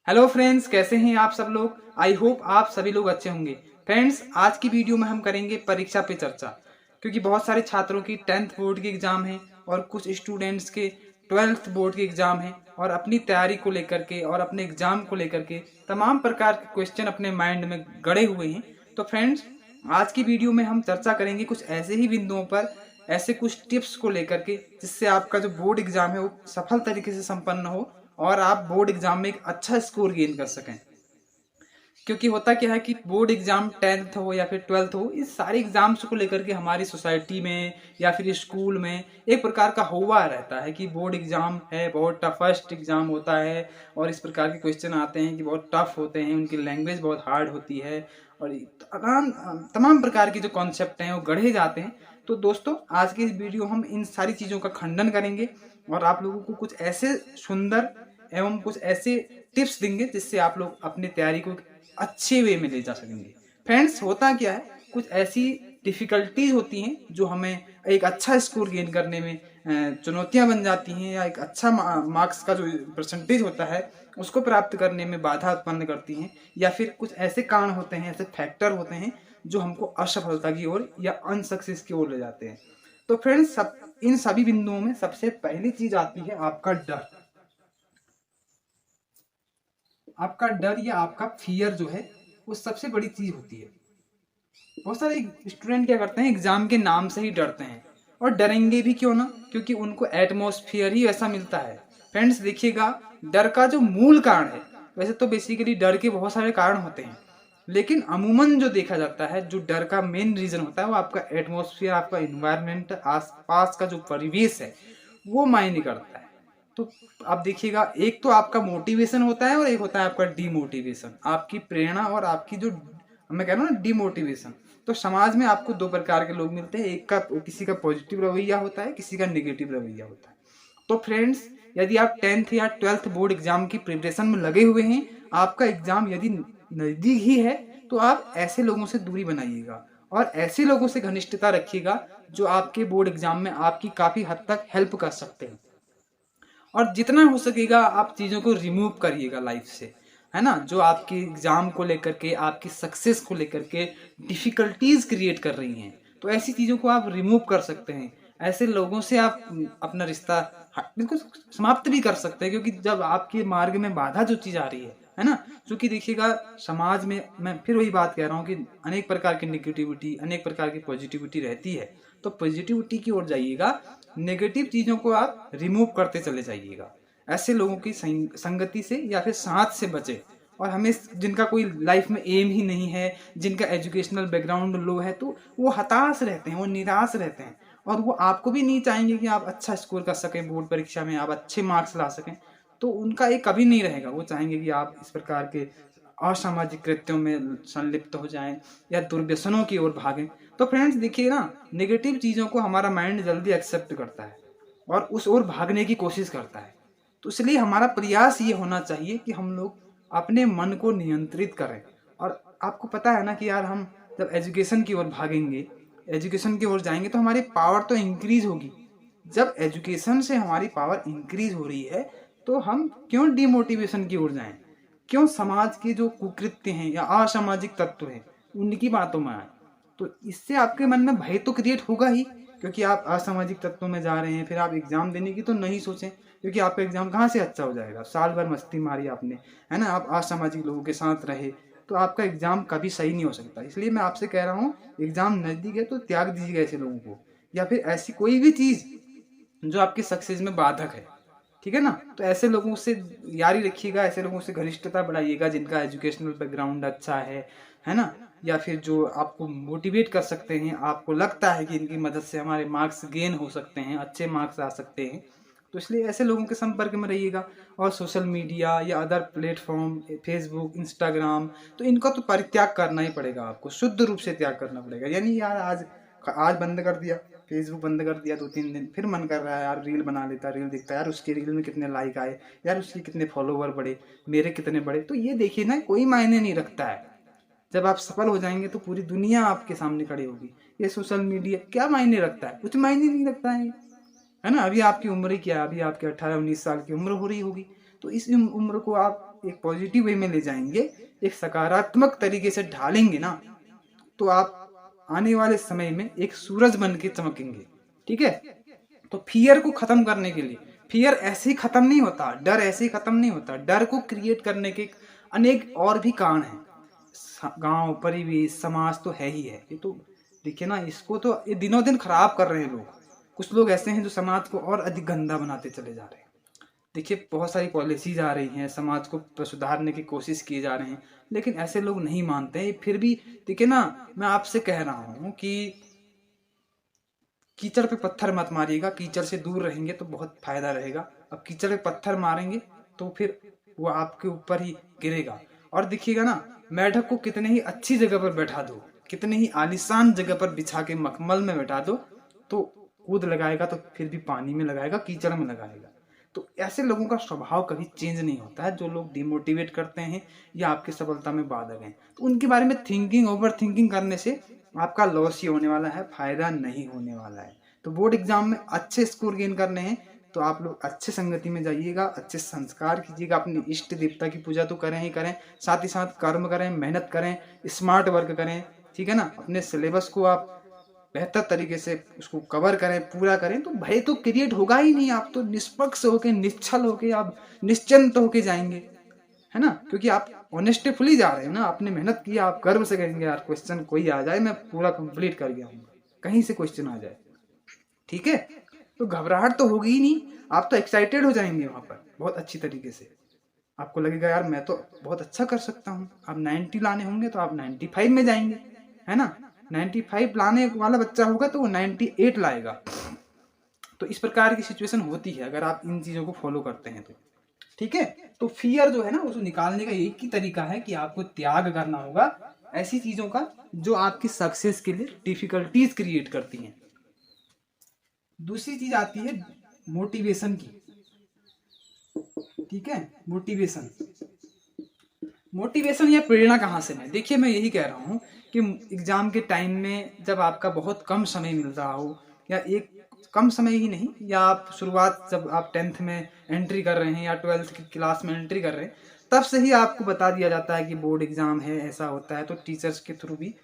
Hello friends, कैसे हैं आप सब लोग। आई होप आप सभी लोग अच्छे होंगे। फ्रेंड्स, आज की वीडियो में हम करेंगे परीक्षा पे चर्चा, क्योंकि बहुत सारे छात्रों की 10th बोर्ड के एग्जाम है और कुछ स्टूडेंट्स के 12th बोर्ड के एग्जाम है और अपनी तैयारी को लेकर के और अपने एग्जाम को लेकर के तमाम प्रकार के क्वेश्चन अपने माइंड में गड़े हुए हैं। तो फ्रेंड्स, आज की वीडियो में हम चर्चा करेंगे कुछ ऐसे ही बिंदुओं पर, ऐसे कुछ टिप्स को लेकर के, जिससे आपका जो बोर्ड एग्जाम है वो सफल तरीके से संपन्न हो और आप बोर्ड एग्जाम में एक अच्छा स्कोर गेन कर सकें। क्योंकि होता क्या है कि बोर्ड एग्जाम 10th हो या फिर 12th हो, इस सारे एग्जाम्स को लेकर के हमारी सोसाइटी में या फिर स्कूल में एक प्रकार का हुआ रहता है कि बोर्ड एग्जाम है, बहुत टफेस्ट एग्जाम होता है और इस प्रकार के क्वेश्चन आते हैं कि बहुत टफ होते हैं, उनकी लैंग्वेज बहुत हार्ड होती है और तमाम तमाम प्रकार के जो कॉन्सेप्ट हैं वो गढ़े जाते हैं। तो दोस्तों, आज की इस वीडियो हम इन सारी चीज़ों का खंडन करेंगे और आप लोगों को कुछ ऐसे सुंदर एवं कुछ ऐसे टिप्स देंगे जिससे आप लोग अपनी तैयारी को अच्छे वे में ले जा सकेंगे। फ्रेंड्स, होता क्या है, कुछ ऐसी डिफिकल्टीज होती हैं जो हमें एक अच्छा स्कोर गेन करने में चुनौतियां बन जाती हैं, या एक अच्छा मार्क्स का जो परसेंटेज होता है उसको प्राप्त करने में बाधा उत्पन्न करती हैं, या फिर कुछ ऐसे कारण होते हैं, ऐसे फैक्टर होते हैं जो हमको असफलता की ओर या अनसक्सेस की ओर ले जाते हैं। तो फ्रेंड्स, इन सभी बिंदुओं में सबसे पहली चीज आती है आपका डर। आपका डर या आपका फियर जो है वो सबसे बड़ी चीज होती है। बहुत सारे स्टूडेंट क्या करते हैं, एग्जाम के नाम से ही डरते हैं, और डरेंगे भी क्यों ना, क्योंकि उनको एटमॉस्फेयर ही ऐसा मिलता है। फ्रेंड्स देखिएगा, डर का जो मूल कारण है, वैसे तो बेसिकली डर के बहुत सारे कारण होते हैं, लेकिन अमूमन जो देखा जाता है, जो डर का मेन रीजन होता है वो आपका एटमॉस्फेयर, आपका इन्वायरमेंट, आसपास का जो परिवेश है वो मायने करता है। तो आप देखिएगा, एक तो आपका मोटिवेशन होता है और एक होता है आपका डीमोटिवेशन, आपकी प्रेरणा और आपकी जो, मैं कह रहा हूँ ना, डीमोटिवेशन। तो समाज में आपको दो प्रकार के लोग मिलते हैं, एक का किसी का पॉजिटिव रवैया होता है, किसी का नेगेटिव रवैया होता है। तो फ्रेंड्स, यदि आप 10th या 12th बोर्ड एग्जाम की प्रिपरेशन में लगे हुए हैं, आपका एग्जाम यदि नजदीक ही है, तो आप ऐसे लोगों से दूरी बनाइएगा और ऐसे लोगों से घनिष्ठता रखिएगा जो आपके बोर्ड एग्जाम में आपकी काफी हद तक हेल्प कर सकते हैं। और जितना हो सकेगा आप चीज़ों को रिमूव करिएगा लाइफ से, है ना, जो आपकी एग्जाम को लेकर के, आपकी सक्सेस को लेकर के डिफिकल्टीज क्रिएट कर रही हैं। तो ऐसी चीज़ों को आप रिमूव कर सकते हैं। ऐसे लोगों से आप अपना रिश्ता बिल्कुल समाप्त भी कर सकते हैं, क्योंकि जब आपके मार्ग में बाधा जो चीज़ आ रही है ना, क्योंकि देखिएगा समाज में, मैं फिर वही बात कह रहा हूँ कि अनेक प्रकार की निगेटिविटी, अनेक प्रकार की पॉजिटिविटी रहती है। तो पॉजिटिविटी की ओर जाइएगा, नेगेटिव चीज़ों को आप रिमूव करते चले जाइएगा। ऐसे लोगों की संगति से या फिर साथ से बचे। और हमें, जिनका कोई लाइफ में एम ही नहीं है, जिनका एजुकेशनल बैकग्राउंड लो है, तो वो हताश रहते हैं, वो निराश रहते हैं, और वो आपको भी नहीं चाहेंगे कि आप अच्छा स्कोर कर सकें बोर्ड परीक्षा में, आप अच्छे मार्क्स ला सकें। तो उनका एक कभी नहीं रहेगा, वो चाहेंगे कि आप इस प्रकार के असामाजिक कृत्यों में संलिप्त हो जाएं या दुर्व्यसनों की ओर भागें। तो फ्रेंड्स देखिए ना, नेगेटिव चीज़ों को हमारा माइंड जल्दी एक्सेप्ट करता है और उस ओर भागने की कोशिश करता है। तो इसलिए हमारा प्रयास ये होना चाहिए कि हम लोग अपने मन को नियंत्रित करें। और आपको पता है ना कि यार, हम जब एजुकेशन की ओर भागेंगे, एजुकेशन की ओर जाएंगे, तो हमारी पावर तो इंक्रीज होगी। जब एजुकेशन से हमारी पावर इंक्रीज हो रही है, तो हम क्यों डिमोटिवेशन की ओर जाएं, क्यों समाज के जो कुकृत्य हैं या असामाजिक तत्व हैं उनकी बातों में आए। तो इससे आपके मन में भय तो क्रिएट होगा ही, क्योंकि आप असामाजिक तत्वों में जा रहे हैं। फिर आप एग्जाम देने की तो नहीं सोचें, क्योंकि आपका एग्जाम कहाँ से अच्छा हो जाएगा। साल भर मस्ती मारी आपने, है ना, आप असामाजिक लोगों के साथ रहे, तो आपका एग्जाम कभी सही नहीं हो सकता। इसलिए मैं आपसे कह रहा हूँ, एग्जाम नजदीक है तो त्याग दीजिएगा ऐसे लोगों को, या फिर ऐसी कोई भी चीज जो आपकी सक्सेस में बाधक है। ठीक है ना, तो ऐसे लोगों से यारी रखिएगा, ऐसे लोगों से घनिष्ठता बढ़ाइएगा जिनका एजुकेशनल बैकग्राउंड अच्छा है ना, या फिर जो आपको मोटिवेट कर सकते हैं, आपको लगता है कि इनकी मदद से हमारे मार्क्स गेन हो सकते हैं, अच्छे मार्क्स आ सकते हैं। तो इसलिए ऐसे लोगों के संपर्क में रहिएगा। और सोशल मीडिया या अदर प्लेटफॉर्म, फेसबुक, इंस्टाग्राम, तो इनका तो परित्याग करना ही पड़ेगा, आपको शुद्ध रूप से त्याग करना पड़ेगा। यानी यार, आज बंद कर दिया, फेसबुक बंद कर दिया 2-3 दिन, फिर मन कर रहा है यार रील बना लेता, रील दिखता है यार, उसके रील में कितने लाइक आए, यार उसके कितने फॉलोवर बढ़े, मेरे कितने बढ़े। तो ये देखिए ना, कोई मायने नहीं रखता है। जब आप सफल हो जाएंगे तो पूरी दुनिया आपके सामने खड़ी होगी। ये सोशल मीडिया क्या मायने रखता है, कुछ मायने नहीं रखता है ना। अभी आपकी उम्र ही क्या है, अभी आपके 18-19 साल की उम्र हो रही होगी। तो इस उम्र को आप एक पॉजिटिव वे में ले जाएंगे, एक सकारात्मक तरीके से ढालेंगे ना, तो आप आने वाले समय में एक सूरज बन के चमकेंगे। ठीक है, तो फियर को खत्म करने के लिए, फियर ऐसे ही खत्म नहीं होता, डर ऐसे ही खत्म नहीं होता, डर को क्रिएट करने के अनेक और भी कारण हैं। गांव, परिवेश, समाज तो है ही है। ये तो देखिए ना, इसको तो ये दिनों दिन खराब कर रहे हैं लोग। कुछ लोग ऐसे हैं जो समाज को और अधिक गंदा बनाते चले जा रहे हैं। देखिए बहुत सारी पॉलिसीज आ रही हैं, समाज को सुधारने की कोशिश किए जा रहे हैं, लेकिन ऐसे लोग नहीं मानते हैं। फिर भी देखिए ना, मैं आपसे कह रहा हूँ कि कीचड़ पे पत्थर मत मारिएगा, कीचड़ से दूर रहेंगे तो बहुत फायदा रहेगा। अब कीचड़ पे पत्थर मारेंगे तो फिर वो आपके ऊपर ही गिरेगा। और देखिएगा ना, मेढक को कितने ही अच्छी जगह पर बैठा दो, कितने ही आलीशान जगह पर बिछा के मखमल में बैठा दो, तो कूद लगाएगा तो फिर भी पानी में लगाएगा, कीचड़ में लगाएगा। तो ऐसे लोगों का स्वभाव कभी चेंज नहीं होता है, जो लोग डिमोटिवेट करते हैं या आपकी सफलता में बाधक हैं। तो उनके बारे में थिंकिंग, ओवर थिंकिंग करने से आपका लॉस ही होने वाला है, फायदा नहीं होने वाला है। तो बोर्ड एग्जाम में अच्छे स्कोर गेन करने हैं तो आप लोग अच्छे संगति में जाइएगा, अच्छे संस्कार कीजिएगा, अपने इष्ट देवता की पूजा तो करें ही करें, साथ ही साथ कर्म करें, मेहनत करें, स्मार्ट वर्क करें। ठीक है ना, अपने सिलेबस को आप बेहतर तरीके से उसको कवर करें, पूरा करें, तो भय तो क्रिएट होगा ही नहीं। आप तो निष्पक्ष होके, निश्चल होके, आप निश्चिंत होके जाएंगे, है ना, क्योंकि आप ऑनेस्टफुली जा रहे हो ना, आपने मेहनत किया, आप गर्व से कहेंगे यार क्वेश्चन कोई आ जाए मैं पूरा कंप्लीट कर गया हूँ, कहीं से क्वेश्चन आ जाए। ठीक है, तो घबराहट तो होगी ही नहीं, आप तो एक्साइटेड हो जाएंगे वहां पर बहुत अच्छी तरीके से। आपको लगेगा यार मैं तो बहुत अच्छा कर सकता हूँ। आप 90 लाने होंगे तो आप 95 में जाएंगे, है ना। 95 लाने वाला बच्चा होगा तो वो 98 लाएगा। तो इस प्रकार की सिचुएशन होती है अगर आप इन चीजों को फॉलो करते हैं तो। ठीक है, तो फियर जो है ना, उसको निकालने का एक ही तरीका है कि आपको त्याग करना होगा ऐसी चीजों का जो आपकी सक्सेस के लिए डिफिकल्टीज क्रिएट करती हैं। दूसरी चीज आती है मोटिवेशन की। ठीक है, मोटिवेशन, मोटिवेशन या प्रेरणा कहाँ से है। देखिए मैं यही कह रहा हूँ कि एग्जाम के टाइम में जब आपका बहुत कम समय मिल रहा हो, या एक कम समय ही नहीं, या आप शुरुआत जब आप 10th में एंट्री कर रहे हैं या 12th की क्लास में एंट्री कर रहे हैं, तब से ही आपको बता दिया जाता है कि बोर्ड एग्जाम है, ऐसा होता है, तो टीचर्स के थ्रू भी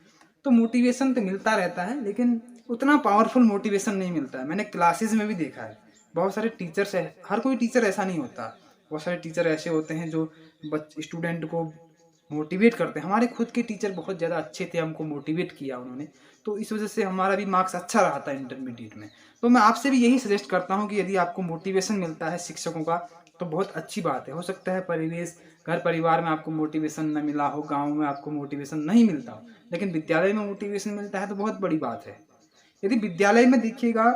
तो मोटिवेशन तो मिलता रहता है, लेकिन उतना पावरफुल मोटिवेशन नहीं मिलता है। मैंने क्लासेस में भी देखा है, बहुत सारे टीचर्स है, हर कोई टीचर ऐसा नहीं होता, बहुत सारे टीचर ऐसे होते हैं जो स्टूडेंट को मोटिवेट करते हैं। हमारे खुद के टीचर बहुत ज़्यादा अच्छे थे, हमको मोटिवेट किया उन्होंने, तो इस वजह से हमारा भी मार्क्स अच्छा रहा था इंटरमीडिएट में। तो मैं आपसे भी यही सजेस्ट करता हूँ कि यदि आपको मोटिवेशन मिलता है शिक्षकों का तो बहुत अच्छी बात है। हो सकता है परिवेश, घर परिवार में आपको मोटिवेशन न मिला हो, गाँव में आपको मोटिवेशन नहीं मिलता हो, लेकिन विद्यालय में मोटिवेशन मिलता है तो बहुत बड़ी बात है। यदि विद्यालय में देखिएगा,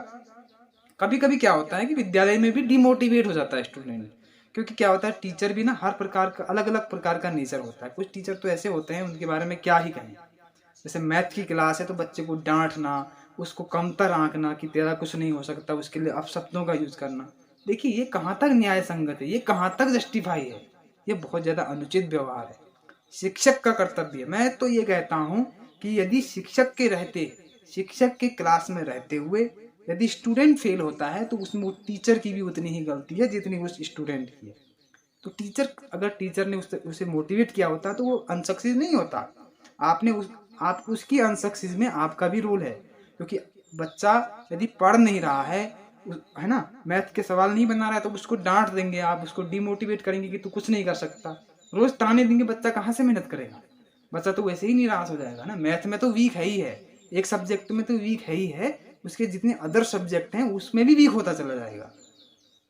कभी कभी क्या होता है कि विद्यालय में भी डिमोटिवेट हो जाता है स्टूडेंट, क्योंकि क्या होता है टीचर भी ना हर प्रकार का अलग अलग प्रकार का नेचर होता है। कुछ टीचर तो ऐसे होते हैं उनके बारे में क्या ही कहें। जैसे मैथ की क्लास है तो बच्चे को डांटना, उसको कमतर आंकना कि तेरा कुछ नहीं हो सकता, उसके लिए अपशब्दों का यूज करना। देखिए ये कहाँ तक न्याय संगत है, ये कहाँ तक जस्टिफाई है, ये बहुत ज्यादा अनुचित व्यवहार है। शिक्षक का कर्तव्य, मैं तो ये कहता हूँ कि यदि शिक्षक के क्लास में रहते हुए यदि स्टूडेंट फेल होता है तो उसमें टीचर की भी उतनी ही गलती है जितनी उस स्टूडेंट की है। तो अगर टीचर ने उसे मोटिवेट किया होता तो वो अनसक्सेस नहीं होता। आप उसकी अनसक्सेस में आपका भी रोल है, क्योंकि बच्चा यदि पढ़ नहीं रहा है ना, मैथ के सवाल नहीं बना रहा है, तो उसको डांट देंगे, आप उसको डिमोटिवेट करेंगे कि तू कुछ नहीं कर सकता, रोज ताने देंगे, बच्चा कहाँ से मेहनत करेगा। बच्चा तो वैसे ही निराश हो जाएगा ना, मैथ में तो वीक है ही है, एक सब्जेक्ट में तो वीक है ही है, उसके जितने अदर सब्जेक्ट हैं उसमें भी वीक होता चला जाएगा।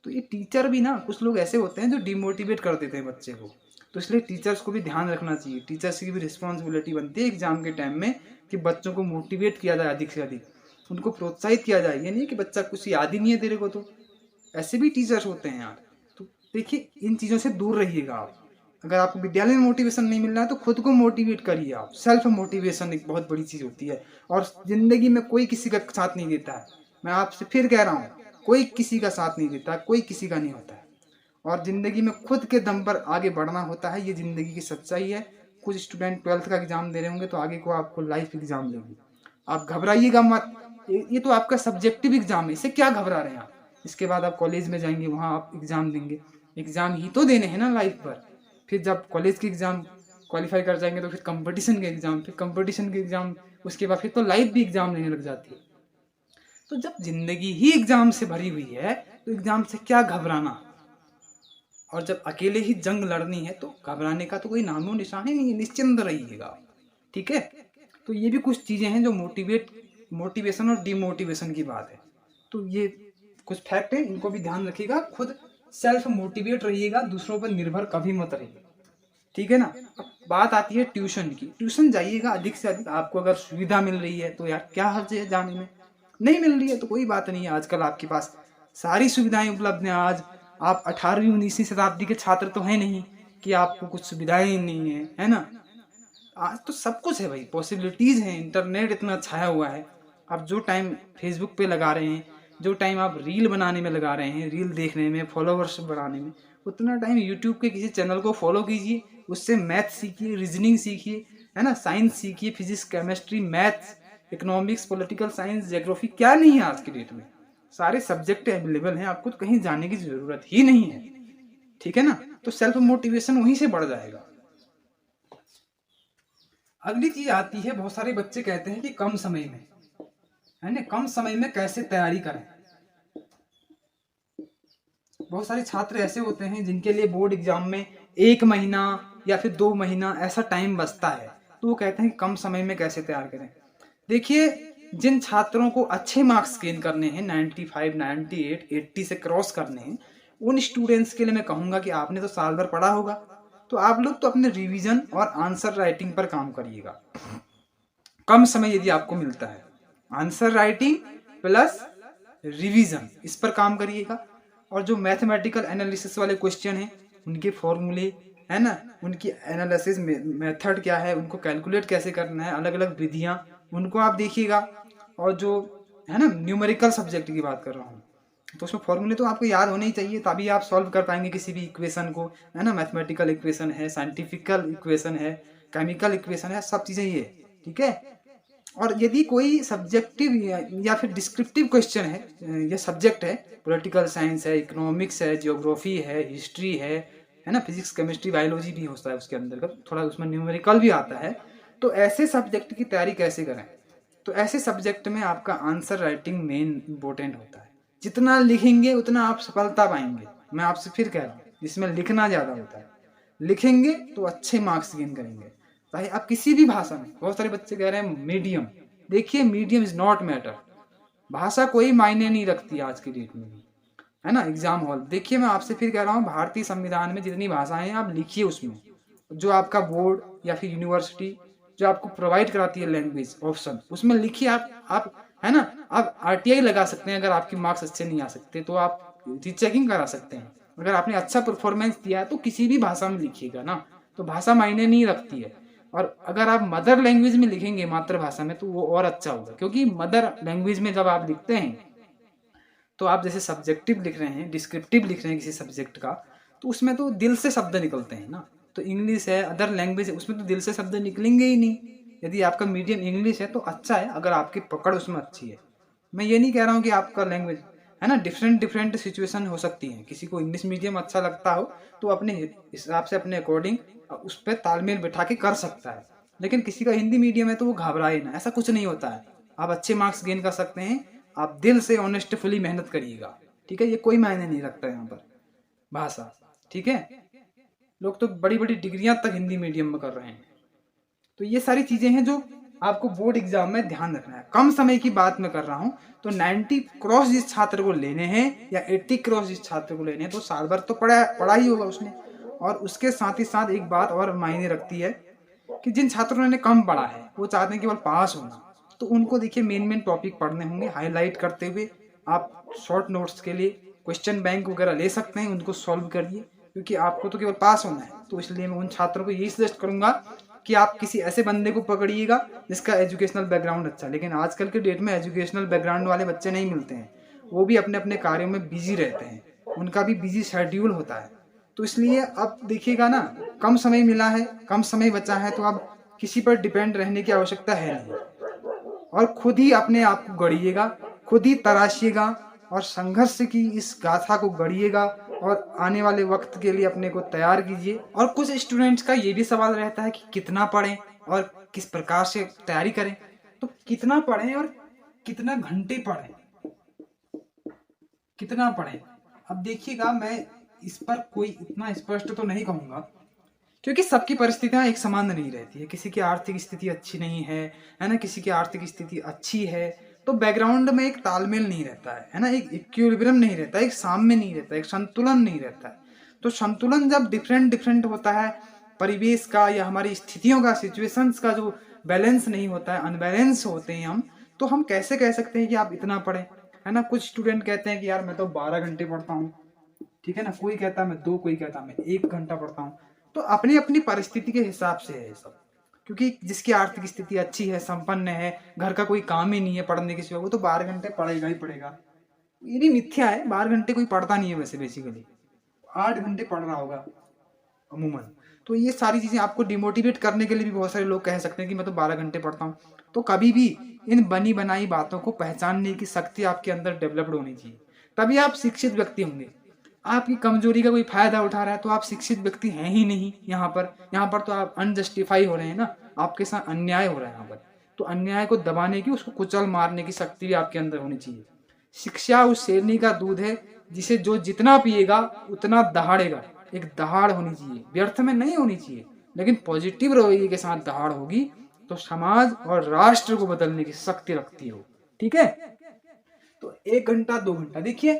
तो ये टीचर भी ना, कुछ लोग ऐसे होते हैं जो डिमोटिवेट कर देते हैं बच्चे को, तो इसलिए टीचर्स को भी ध्यान रखना चाहिए। टीचर्स की भी रिस्पॉन्सिबिलिटी बनती है एग्जाम के टाइम में कि बच्चों को मोटिवेट किया जाए, अधिक से अधिक उनको प्रोत्साहित किया जाए। ये नहीं कि बच्चा कुछ याद ही नहीं है तेरे को, तो ऐसे भी टीचर्स होते हैं यार। तो देखिए इन चीज़ों से दूर रहिएगा आप। अगर आपको विद्यालय में मोटिवेशन नहीं मिल रहा है तो खुद को मोटिवेट करिए आप। सेल्फ मोटिवेशन एक बहुत बड़ी चीज़ होती है, और जिंदगी में कोई किसी का साथ नहीं देता है। मैं आपसे फिर कह रहा हूँ, कोई किसी का साथ नहीं देता, कोई किसी का नहीं होता है, और जिंदगी में खुद के दम पर आगे बढ़ना होता है, ये जिंदगी की सच्चाई है। कुछ स्टूडेंट 12th का एग्जाम दे रहे होंगे तो आगे को आपको लाइफ एग्जाम देंगे, आप घबराइएगा मत। ये तो आपका सब्जेक्टिव एग्जाम है, इससे क्या घबरा रहे हैं आप। इसके बाद आप कॉलेज में जाएंगे, वहाँ आप एग्जाम देंगे, एग्जाम ही तो देने हैं ना लाइफ पर। फिर जब कॉलेज के एग्ज़ाम क्वालिफाई कर जाएंगे तो फिर कंपटीशन के एग्ज़ाम, फिर कंपटीशन के एग्ज़ाम, उसके बाद फिर तो लाइफ भी एग्ज़ाम लेने लग जाती है। तो जब जिंदगी ही एग्ज़ाम से भरी हुई है तो एग्ज़ाम से क्या घबराना, और जब अकेले ही जंग लड़नी है तो घबराने का तो कोई नामो निशान ही नहीं है, निश्चिंत रहिएगा। ठीक है, तो ये भी कुछ चीज़ें हैं जो मोटिवेशन और डिमोटिवेशन की बात है। तो ये कुछ फैक्ट है, इनको भी ध्यान रखिएगा। खुद सेल्फ मोटिवेट रहिएगा, दूसरों पर निर्भर कभी मत रहिए। ठीक है ना। अब बात आती है ट्यूशन की। ट्यूशन जाइएगा अधिक से अधिक, आपको अगर सुविधा मिल रही है तो यार क्या हर्ज है जाने में, नहीं मिल रही है तो कोई बात नहीं है, आजकल आपके पास सारी सुविधाएं उपलब्ध हैं। आज आप 18वीं 19वीं शताब्दी के छात्र तो हैं नहीं कि आपको कुछ सुविधाएं नहीं है ना। आज तो सब कुछ है भाई, पॉसिबिलिटीज़ हैं, इंटरनेट इतना छाया हुआ है। आप जो टाइम फेसबुक पे लगा रहे हैं, जो टाइम आप रील बनाने में लगा रहे हैं, रील देखने में, फॉलोवर्स बढ़ाने में, उतना टाइम यूट्यूब के किसी चैनल को फॉलो कीजिए, उससे मैथ सीखिए, रीजनिंग सीखिए, है ना, साइंस सीखिए, physics, chemistry, maths, economics, political science, geography, क्या नहीं है आज की डेट में, सारे सब्जेक्ट अवेलेबल हैं, आपको कहीं जाने की जरूरत ही नहीं है। ठीक है ना। तो सेल्फ मोटिवेशन वहीं से बढ़ जाएगा। अगली चीज आती है, बहुत सारे बच्चे कहते हैं कि कम समय में, है ना, कम समय में कैसे तैयारी करें। बहुत सारे छात्र ऐसे होते हैं जिनके लिए बोर्ड एग्जाम में 1 महीना या फिर 2 महीना ऐसा टाइम बचता है, तो वो कहते हैं कि कम समय में कैसे तैयार करें। देखिए, जिन छात्रों को अच्छे मार्क्स गेन करने हैं, 95, 98, 80 से क्रॉस करने हैं, उन स्टूडेंट्स के लिए मैं कहूँगा कि आपने तो साल भर पढ़ा होगा, तो आप लोग तो अपने रिवीजन और आंसर राइटिंग पर काम करिएगा। कम समय यदि आपको मिलता है, आंसर राइटिंग प्लस रिवीजन, इस पर काम करिएगा। और जो मैथमेटिकल एनालिसिस वाले क्वेश्चन हैं, उनके फॉर्मूले, है ना, उनकी एनालिसिस मेथड क्या है, उनको कैलकुलेट कैसे करना है, अलग अलग विधियां, उनको आप देखिएगा। और जो है ना, न्यूमेरिकल सब्जेक्ट की बात कर रहा हूँ, तो उसमें फॉर्मूले तो आपको याद होने ही चाहिए, तभी आप सॉल्व कर पाएंगे किसी भी इक्वेशन को, है ना। मैथमेटिकल इक्वेशन है, साइंटिफिकल इक्वेशन है, केमिकल इक्वेशन है, सब चीज़ें ये। ठीक है। और यदि कोई सब्जेक्टिव या फिर डिस्क्रिप्टिव क्वेश्चन है या सब्जेक्ट है, पॉलिटिकल साइंस है, इकोनॉमिक्स है, जियोग्राफी है, हिस्ट्री है ना, फिजिक्स, केमिस्ट्री, बायोलॉजी भी होता है उसके अंदर का, थोड़ा उसमें न्यूमेरिकल भी आता है, तो ऐसे सब्जेक्ट की तैयारी कैसे करें। तो ऐसे सब्जेक्ट में आपका आंसर राइटिंग मेन इंपॉर्टेंट होता है। जितना लिखेंगे उतना आप सफलता पाएंगे। मैं आपसे फिर कह रहा हूँ, जिसमें लिखना ज़्यादा होता है, लिखेंगे तो अच्छे मार्क्स गेन करेंगे। चाहे आप किसी भी भाषा में, बहुत सारे बच्चे कह रहे हैं मीडियम, देखिए मीडियम इज नॉट मैटर, भाषा कोई मायने नहीं रखती आज की डेट में भी, है ना। एग्जाम हॉल देखिए, मैं आपसे फिर कह रहा हूँ, भारतीय संविधान में जितनी भाषाएं हैं आप लिखिए, उसमें जो आपका बोर्ड या फिर यूनिवर्सिटी जो आपको प्रोवाइड कराती है लैंग्वेज ऑप्शन, उसमें लिखिए आप, है ना। आप RTI लगा सकते हैं, अगर आपके मार्क्स अच्छे नहीं आ सकते तो आप रीचेकिंग करा सकते हैं। अगर आपने अच्छा परफॉर्मेंस दिया है तो किसी भी भाषा में लिखिएगा ना, तो भाषा मायने नहीं रखती है। और अगर आप मदर लैंग्वेज में लिखेंगे, मातृभाषा में, तो वो और अच्छा होगा, क्योंकि मदर लैंग्वेज में जब आप लिखते हैं तो आप जैसे सब्जेक्टिव लिख रहे हैं, डिस्क्रिप्टिव लिख रहे हैं किसी सब्जेक्ट का, तो उसमें तो दिल से शब्द निकलते हैं ना। तो इंग्लिश है, अदर लैंग्वेज है, उसमें तो दिल से शब्द निकलेंगे ही नहीं। यदि आपका मीडियम इंग्लिश है तो अच्छा है, अगर आपकी पकड़ उसमें अच्छी है। मैं ये नहीं कह रहा हूँ कि आपका लैंग्वेज, है ना, डिफरेंट सिचुएशन हो सकती है, किसी को इंग्लिश मीडियम अच्छा लगता हो तो अपने हिसाब से, अपने अकॉर्डिंग उस पर तालमेल बैठा के कर सकता है। लेकिन किसी का हिंदी मीडियम है तो वो घबराए ना, ऐसा कुछ नहीं होता है। आप अच्छे मार्क्स गेन कर सकते हैं, आप दिल से ऑनेस्टफुली मेहनत करिएगा। ठीक है, ये कोई मायने नहीं रखता यहाँ पर भाषा। ठीक है, लोग तो बड़ी बड़ी डिग्रियां तक हिंदी मीडियम में कर रहे हैं। तो ये सारी चीजें हैं जो आपको बोर्ड एग्जाम में ध्यान रखना है। कम समय की बात मैं कर रहा हूँ, तो 90 क्रॉस जिस छात्र को लेने हैं या 80 क्रॉस जिस छात्र को लेने हैं, तो साल भर तो पढ़ा ही होगा उसने। और उसके साथ ही साथ एक बात और मायने रखती है कि जिन छात्रों ने कम पढ़ा है, वो चाहते हैं केवल पास होना, तो उनको देखिए मेन टॉपिक पढ़ने होंगे, हाईलाइट करते हुए आप शॉर्ट नोट्स के लिए क्वेश्चन बैंक वगैरह ले सकते हैं, उनको सॉल्व करिए, क्योंकि आपको तो केवल पास होना है। तो इसलिए मैं उन छात्रों को यही सजेस्ट करूंगा कि आप किसी ऐसे बंदे को पकड़िएगा जिसका एजुकेशनल बैकग्राउंड अच्छा। लेकिन आजकल के डेट में एजुकेशनल बैकग्राउंड वाले बच्चे नहीं मिलते हैं, वो भी अपने अपने कार्यों में बिजी रहते हैं, उनका भी बिजी शेड्यूल होता है। तो इसलिए अब देखिएगा ना, कम समय मिला है, कम समय बचा है, तो अब किसी पर डिपेंड रहने की आवश्यकता है नहीं, और खुद ही अपने आप को गढ़िएगा, खुद ही तराशिएगा और संघर्ष की इस गाथा को गढ़िएगा और आने वाले वक्त के लिए अपने को तैयार कीजिए। और कुछ स्टूडेंट्स का ये भी सवाल रहता है कि कितना पढ़ें और किस प्रकार से तैयारी करें। तो कितना पढ़ें और कितना घंटे पढ़ें, कितना पढ़ें। अब देखिएगा, मैं इस पर कोई इतना स्पष्ट तो नहीं कहूँगा, क्योंकि सबकी परिस्थितियां एक समान नहीं रहती है। किसी की आर्थिक स्थिति अच्छी नहीं है ना, किसी की आर्थिक स्थिति अच्छी है, तो बैकग्राउंड में एक तालमेल नहीं रहता है ना, एक इक्विलिब्रियम नहीं रहता, एक साम्य नहीं रहता, एक संतुलन नहीं रहता है। तो संतुलन जब डिफरेंट डिफरेंट होता है, परिवेश का या हमारी स्थितियों का, सिचुएशंस का जो बैलेंस नहीं होता है, अनबैलेंस होते हैं हम, तो हम कैसे कह सकते हैं कि आप इतना पढ़ें, है ना। कुछ स्टूडेंट कहते हैं कि यार मैं तो 12 घंटे पढ़ता हूँ, ठीक है ना, कोई कहता है मैं 2, कोई कहता है मैं 1 घंटा पढ़ता हूँ। तो अपनी अपनी परिस्थिति के हिसाब से है ये सब, क्योंकि जिसकी आर्थिक स्थिति अच्छी है, संपन्न है, घर का कोई काम ही नहीं है पढ़ने के सिवा, वो तो 12 घंटे पढ़ेगा ही पढ़ेगा। ये भी मिथ्या है, 12 घंटे कोई पढ़ता नहीं है वैसे, बेसिकली 8 घंटे पढ़ रहा होगा अमूमन। तो ये सारी चीजें आपको डिमोटिवेट करने के लिए भी बहुत सारे लोग कह सकते हैं कि मैं तो 12 घंटे पढ़ता हूँ। तो कभी भी इन बनी बनाई बातों को पहचानने की शक्ति आपके अंदर डेवलप्ड होनी चाहिए, तभी आप शिक्षित व्यक्ति होंगे। आपकी कमजोरी का कोई फायदा उठा रहा है तो आप शिक्षित व्यक्ति हैं ही नहीं। यहाँ पर तो आप अनजस्टिफाई हो रहे हैं ना, आपके साथ अन्याय हो रहा है यहाँ पर। तो अन्याय को दबाने की, उसको कुचल मारने की शक्ति भी आपके अंदर होनी चाहिए। शिक्षा उस शेरनी का दूध है जिसे जो जितना पिएगा उतना दहाड़ेगा। एक दहाड़ होनी चाहिए, व्यर्थ में नहीं होनी चाहिए, लेकिन पॉजिटिव रवैये के साथ दहाड़ होगी तो समाज और राष्ट्र को बदलने की शक्ति रखती हो। ठीक है, तो 1 घंटा 2 घंटा देखिए।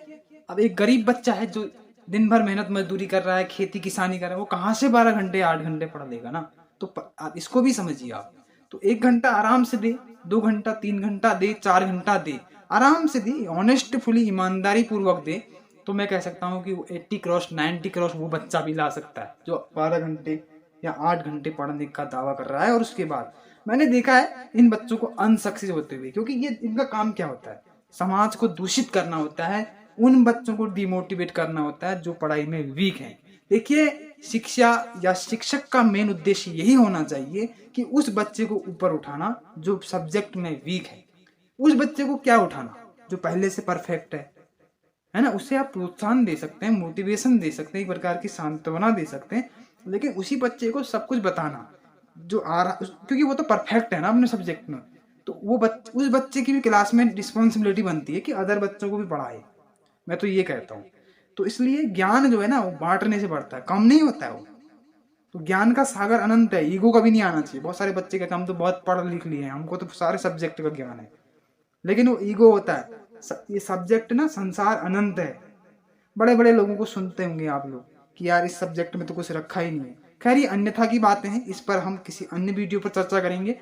अब एक गरीब बच्चा है जो दिन भर मेहनत मजदूरी कर रहा है, खेती किसानी कर रहा है, वो कहाँ से 12 घंटे 8 घंटे पढ़ लेगा ना। तो आप इसको भी समझिए आप। तो 1 घंटा आराम से दे, 2 घंटा 3 घंटा दे, 4 घंटा दे, आराम से दे, ऑनेस्टफुली ईमानदारी पूर्वक दे। तो मैं कह सकता हूँ कि 80 क्रॉस 90 क्रॉस वो बच्चा भी ला सकता है जो 12 घंटे या 8 घंटे पढ़ने का दावा कर रहा है। और उसके बाद मैंने देखा है इन बच्चों को अनसक्सेस होते हुए, क्योंकि ये इनका काम क्या होता है, समाज को दूषित करना होता है, उन बच्चों को डिमोटिवेट करना होता है जो पढ़ाई में वीक हैं। देखिए, शिक्षा या शिक्षक का मेन उद्देश्य यही होना चाहिए कि उस बच्चे को ऊपर उठाना जो सब्जेक्ट में वीक है। उस बच्चे को क्या उठाना, जो पहले से परफेक्ट है ना, उसे आप प्रोत्साहन दे सकते हैं, मोटिवेशन दे सकते हैं, एक प्रकार की सांत्वना दे सकते हैं। लेकिन उसी बच्चे को सब कुछ बताना जो आ रहा, क्योंकि वो तो परफेक्ट है ना अपने सब्जेक्ट में, तो वो उस बच्चे की भी क्लास में रिस्पॉन्सिबिलिटी बनती है कि अदर बच्चों को भी पढ़ाए। मैं तो ये कहता हूँ। तो इसलिए ज्ञान जो है ना वो बांटने से बढ़ता है, कम नहीं होता है वो। तो ज्ञान का सागर अनंत है, ईगो कभी नहीं आना चाहिए। बहुत सारे बच्चे कहते हैं हम तो बहुत पढ़ लिख लिए हैं, हमको तो सारे सब्जेक्ट का ज्ञान है, लेकिन वो ईगो होता है। ये सब्जेक्ट ना, संसार अनंत है। बड़े बड़े लोगों को सुनते होंगे आप लोग कि यार इस सब्जेक्ट में तो कुछ रखा ही नहीं है। खैर ये अन्यथा की बातें हैं, इस पर हम किसी अन्य वीडियो पर चर्चा करेंगे।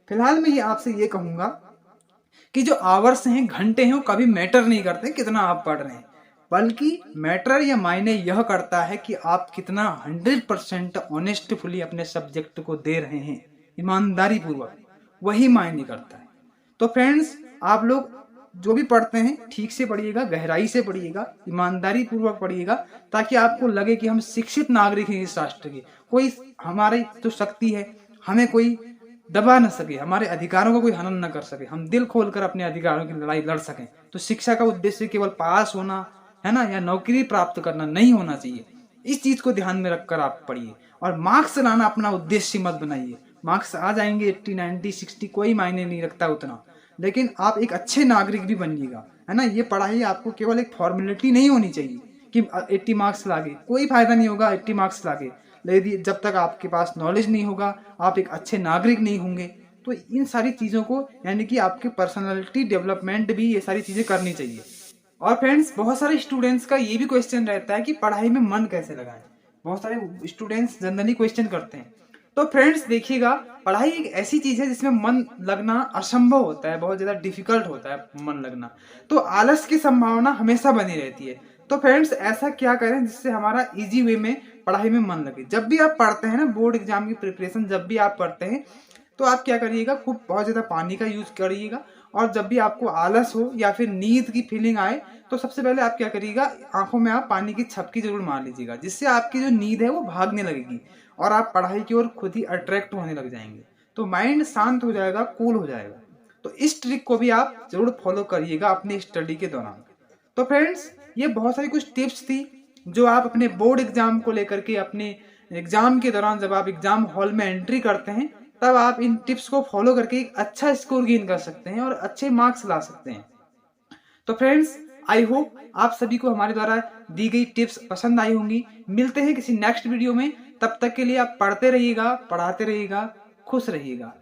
फिलहाल मैं ये आपसे ये कहूंगा कि जो आवर्स हैं, घंटे हैं, वो कभी मैटर नहीं करते कितना आप पढ़ रहे हैं, बल्कि मैटर या मायने यह करता है कि आप कितना 100% ऑनेस्टफुली अपने सब्जेक्ट को दे रहे हैं, ईमानदारी पूर्वक, वही मायने करता है। तो फ्रेंड्स, आप लोग जो भी पढ़ते हैं ठीक से पढ़िएगा, गहराई से पढ़िएगा, ईमानदारी पूर्वक पढ़िएगा, ताकि आपको लगे कि हम शिक्षित नागरिक हैं इस राष्ट्र के। कोई हमारी जो शक्ति है, हमें कोई दबा न सके, हमारे अधिकारों का कोई हनन न कर सके, हम दिल खोलकर अपने अधिकारों की लड़ाई लड़ सकें। तो शिक्षा का उद्देश्य केवल पास होना है ना, या नौकरी प्राप्त करना नहीं होना चाहिए। इस चीज को ध्यान में रखकर आप पढ़िए, और मार्क्स लाना अपना उद्देश्य मत बनाइए। मार्क्स आ जाएंगे 80 90 60, कोई मायने नहीं रखता उतना, लेकिन आप एक अच्छे नागरिक भी बनिएगा, है ना। ये पढ़ाई आपको केवल एक फॉर्मेलिटी नहीं होनी चाहिए कि 80 मार्क्स लागे, कोई फायदा नहीं होगा 80 मार्क्स लागे, लेकिन जब तक आपके पास नॉलेज नहीं होगा, आप एक अच्छे नागरिक नहीं होंगे। तो इन सारी चीज़ों को, यानी कि आपके पर्सनालिटी डेवलपमेंट भी ये सारी चीज़ें करनी चाहिए। और फ्रेंड्स, बहुत सारे स्टूडेंट्स का ये भी क्वेश्चन रहता है कि पढ़ाई में मन कैसे लगाएं। बहुत सारे स्टूडेंट्स जनरली क्वेश्चन करते हैं। तो फ्रेंड्स देखिएगा, पढ़ाई एक ऐसी चीज है जिसमें मन लगना असंभव होता है, बहुत ज्यादा डिफिकल्ट होता है मन लगना। तो आलस की संभावना हमेशा बनी रहती है। तो फ्रेंड्स, ऐसा क्या करें जिससे हमारा इजी वे में पढ़ाई में मन लगे। जब भी आप पढ़ते हैं ना, बोर्ड एग्जाम की प्रिपरेशन जब भी आप पढ़ते हैं, तो आप क्या करिएगा, खूब बहुत ज्यादा पानी का यूज करिएगा। और जब भी आपको आलस हो या फिर नींद की फीलिंग आए, तो सबसे पहले आप क्या करिएगा, आंखों में आप पानी की छपकी जरूर मार लीजिएगा, जिससे आपकी जो नींद है वो भागने लगेगी और आप पढ़ाई की ओर खुद ही अट्रैक्ट होने लग जाएंगे। तो माइंड शांत हो जाएगा, कूल हो जाएगा। तो इस ट्रिक को भी आप जरूर फॉलो करिएगा अपनी स्टडी के दौरान। तो फ्रेंड्स, ये बहुत सारी कुछ टिप्स थी जो आप अपने बोर्ड एग्जाम को लेकर के अपने एग्जाम के दौरान जब आप एग्जाम हॉल में एंट्री करते हैं तब आप इन टिप्स को फॉलो करके एक अच्छा स्कोर गेन कर सकते हैं और अच्छे मार्क्स ला सकते हैं। तो फ्रेंड्स, आई होप आप सभी को हमारे द्वारा दी गई टिप्स पसंद आई होंगी। मिलते हैं किसी नेक्स्ट वीडियो में, तब तक के लिए आप पढ़ते रहिएगा, पढ़ाते रहिएगा, खुश रहिएगा।